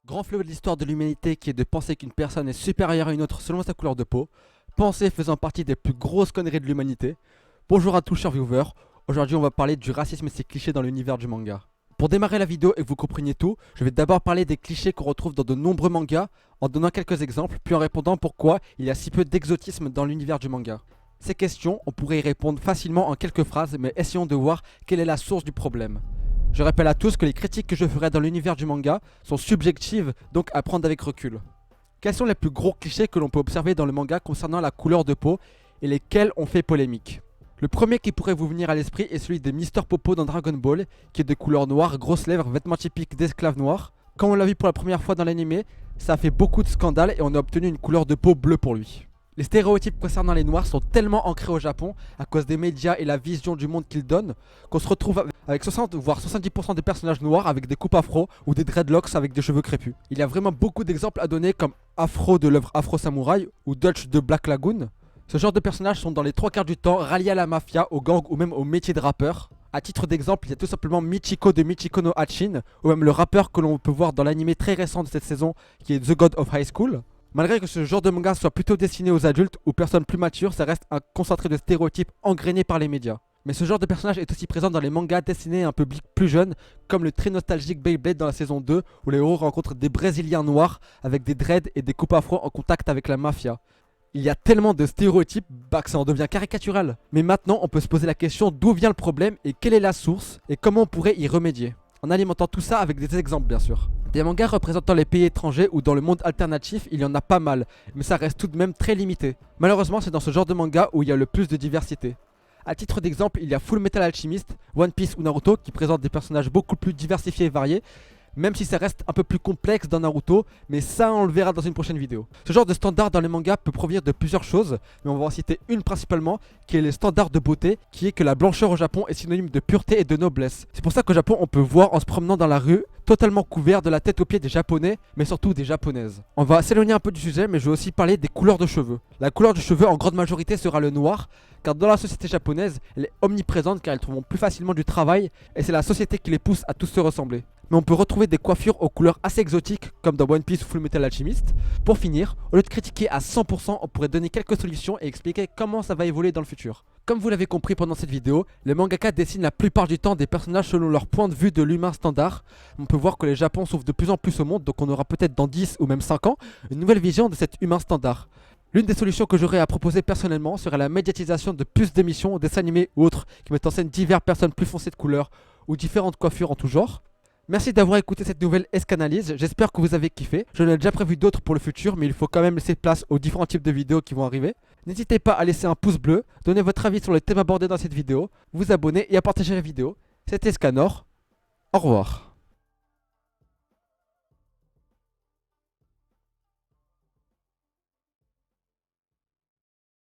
Grand fleuve de l'histoire de l'humanité qui est de penser qu'une personne est supérieure à une autre selon sa couleur de peau, pensée faisant partie des plus grosses conneries de l'humanité. Bonjour à tous chers viewers, aujourd'hui on va parler du racisme et ses clichés dans l'univers du manga. Pour démarrer la vidéo et que vous compreniez tout, je vais d'abord parler des clichés qu'on retrouve dans de nombreux mangas, en donnant quelques exemples, puis en répondant pourquoi il y a si peu d'exotisme dans l'univers du manga. Ces questions, on pourrait y répondre facilement en quelques phrases, mais essayons de voir quelle est la source du problème. Je rappelle à tous que les critiques que je ferai dans l'univers du manga sont subjectives, donc à prendre avec recul. Quels sont les plus gros clichés que l'on peut observer dans le manga concernant la couleur de peau et lesquels ont fait polémique? Le premier qui pourrait vous venir à l'esprit est celui de Mister Popo dans Dragon Ball, qui est de couleur noire, grosses lèvres, vêtements typiques d'esclaves noirs. Quand on l'a vu pour la première fois dans l'anime, ça a fait beaucoup de scandales et on a obtenu une couleur de peau bleue pour lui. Les stéréotypes concernant les noirs sont tellement ancrés au Japon à cause des médias et la vision du monde qu'ils donnent qu'on se retrouve avec 60 voire 70% des personnages noirs avec des coupes afro ou des dreadlocks avec des cheveux crépus. Il y a vraiment beaucoup d'exemples à donner comme Afro de l'œuvre Afro Samurai ou Dutch de Black Lagoon. Ce genre de personnages sont dans les 3 quarts du temps ralliés à la mafia, au gang ou même au métier de rappeur. A titre d'exemple, il y a tout simplement Michiko de Michiko no Hatchin, ou même le rappeur que l'on peut voir dans l'anime très récent de cette saison qui est The God of High School. Malgré que ce genre de manga soit plutôt destiné aux adultes ou personnes plus matures, ça reste un concentré de stéréotypes engrainés par les médias. Mais ce genre de personnage est aussi présent dans les mangas destinés à un public plus jeune, comme le très nostalgique Beyblade dans la saison 2, où les héros rencontrent des Brésiliens noirs avec des dreads et des coupes afro en contact avec la mafia. Il y a tellement de stéréotypes que ça en devient caricatural. Mais maintenant, on peut se poser la question d'où vient le problème et quelle est la source et comment on pourrait y remédier. En alimentant tout ça avec des exemples bien sûr. Des mangas représentant les pays étrangers ou dans le monde alternatif, il y en a pas mal, mais ça reste tout de même très limité. Malheureusement, c'est dans ce genre de manga où il y a le plus de diversité. A titre d'exemple, il y a Full Metal Alchemist, One Piece ou Naruto qui présentent des personnages beaucoup plus diversifiés et variés, même si ça reste un peu plus complexe dans Naruto, mais ça on le verra dans une prochaine vidéo. Ce genre de standard dans les mangas peut provenir de plusieurs choses, mais on va en citer une principalement, qui est le standard de beauté, qui est que la blancheur au Japon est synonyme de pureté et de noblesse. C'est pour ça qu'au Japon on peut voir en se promenant dans la rue, totalement couvert de la tête aux pieds des japonais, mais surtout des japonaises. On va s'éloigner un peu du sujet, mais je vais aussi parler des couleurs de cheveux. La couleur de cheveux en grande majorité sera le noir, car dans la société japonaise, elle est omniprésente car elles trouveront plus facilement du travail, et c'est la société qui les pousse à tous se ressembler. Mais on peut retrouver des coiffures aux couleurs assez exotiques comme dans One Piece ou Full Metal Alchemist. Pour finir, au lieu de critiquer à 100%, on pourrait donner quelques solutions et expliquer comment ça va évoluer dans le futur. Comme vous l'avez compris pendant cette vidéo, les mangaka dessinent la plupart du temps des personnages selon leur point de vue de l'humain standard. On peut voir que les Japon s'ouvre de plus en plus au monde, donc on aura peut-être dans 10 ou même 5 ans une nouvelle vision de cet humain standard. L'une des solutions que j'aurais à proposer personnellement serait la médiatisation de plus d'émissions, dessins animés ou autres qui mettent en scène diverses personnes plus foncées de couleur ou différentes coiffures en tout genre. Merci d'avoir écouté cette nouvelle Escanalyse, j'espère que vous avez kiffé. J'en ai déjà prévu d'autres pour le futur, mais il faut quand même laisser place aux différents types de vidéos qui vont arriver. N'hésitez pas à laisser un pouce bleu, donner votre avis sur le thème abordé dans cette vidéo, vous abonner et à partager la vidéo. C'était Escanor, au revoir.